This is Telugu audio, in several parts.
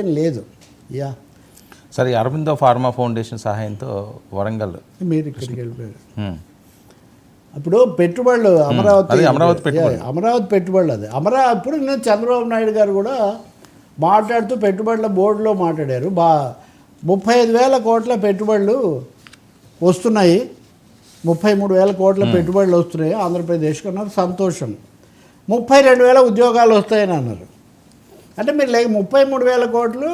ఏం లేదు. యా సరే, అరవిందో ఫార్మా ఫౌండేషన్ సహాయంతో వరంగల్ మీరు ఇక్కడికి వెళ్ళిపోయారు. అప్పుడు పెట్టుబడులు అమరావతి పెట్టుబడులు అది అప్పుడు నేను చంద్రబాబు నాయుడు గారు కూడా మాట్లాడుతూ పెట్టుబడుల బోర్డులో మాట్లాడారు. 35,000 కోట్ల పెట్టుబడులు వస్తున్నాయి, 33,000 కోట్ల పెట్టుబడులు వస్తున్నాయి ఆంధ్రప్రదేశ్కి అన్నారు. సంతోషం. 32,000 ఉద్యోగాలు వస్తాయని అన్నారు. అంటే మీరు 33,000 కోట్లు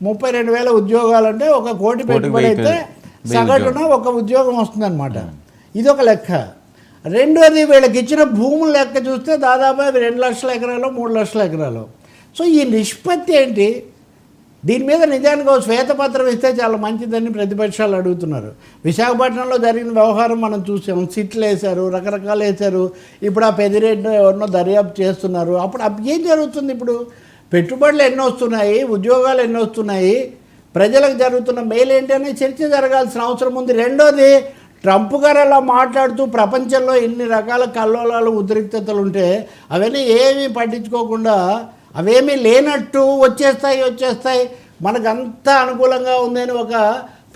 32,000 ఉద్యోగాలు అంటే 1 కోటి పెట్టుబడి అయితే సగటున 1 ఉద్యోగం వస్తుందన్నమాట. ఇది ఒక లెక్క. రెండోది వీళ్ళకి ఇచ్చిన భూముల లెక్క చూస్తే దాదాపు 2 లక్షల ఎకరాలు 3 లక్షల ఎకరాలు. సో ఈ నిష్పత్తి ఏంటి? దీని మీద నిజానికి ఒక శ్వేతపత్రం ఇస్తే చాలా మంచిదని ప్రతిపక్షాలు అడుగుతున్నారు. విశాఖపట్నంలో జరిగిన వ్యవహారం మనం చూసాం. సిట్లు వేశారు, రకరకాలు వేశారు. ఇప్పుడు ఆ పెదిరెడ్డి ఎవరినో దర్యాప్తు చేస్తున్నారు. అప్పుడు ఏం జరుగుతుంది? ఇప్పుడు పెట్టుబడులు ఎన్ని వస్తున్నాయి, ఉద్యోగాలు ఎన్ని వస్తున్నాయి, ప్రజలకు జరుగుతున్న మేలు ఏంటి అనే చర్చ జరగాల్సిన అవసరం ఉంది. రెండోది, ట్రంప్ గారు అలా మాట్లాడుతూ ప్రపంచంలో ఇన్ని రకాల కల్లోలాలు ఉద్రిక్తతలు ఉంటే అవన్నీ ఏమీ పట్టించుకోకుండా అవేమీ లేనట్టు వచ్చేస్తాయి మనకంతా అనుకూలంగా ఉందని ఒక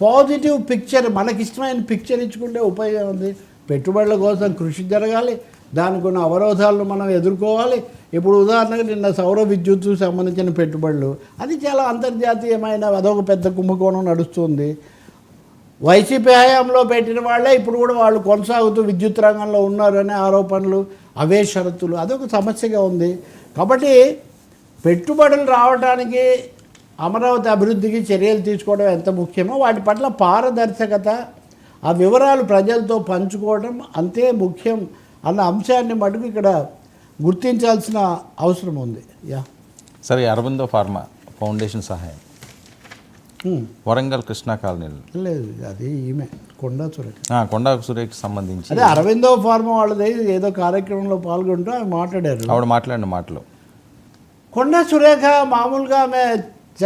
పాజిటివ్ పిక్చర్, మనకిష్టమైన పిక్చర్ ఇచ్చుకుంటే ఉపయోగం ఉంది. పెట్టుబడుల కోసం కృషి జరగాలి, దానికి ఉన్న అవరోధాలను మనం ఎదుర్కోవాలి. ఇప్పుడు ఉదాహరణకు నిన్న సౌర విద్యుత్తు సంబంధించిన పెట్టుబడులు, అది చాలా అంతర్జాతీయమైన అదొక పెద్ద కుంభకోణం నడుస్తుంది. వైసీపీ హయాంలో పెట్టిన వాళ్ళే ఇప్పుడు కూడా వాళ్ళు కొనసాగుతూ విద్యుత్ రంగంలో ఉన్నారు అనే ఆరోపణలు, అవే షరతులు, అదొక సమస్యగా ఉంది. కాబట్టి పెట్టుబడులు రావడానికి, అమరావతి అభివృద్ధికి చర్యలు తీసుకోవడం ఎంత ముఖ్యమో వాటి పట్ల పారదర్శకత, ఆ వివరాలు ప్రజలతో పంచుకోవడం అంతే ముఖ్యం అన్న అంశాన్ని మటుకు ఇక్కడ గుర్తించాల్సిన అవసరం ఉంది. యా సరే, అరవిందో ఫార్మా ఫౌండేషన్ సహాయం వరంగల్ కృష్ణా కాలనీలో లేదు, అది ఈమె కొండా సురేఖకి సంబంధించి అదే అరవిందో ఫార్మా వాళ్ళది ఏదో కార్యక్రమంలో పాల్గొంటూ ఆమె మాట్లాడారు. ఆవిడ మాట్లాడిన మాటలు కొండా సురేఖ మామూలుగా ఆమె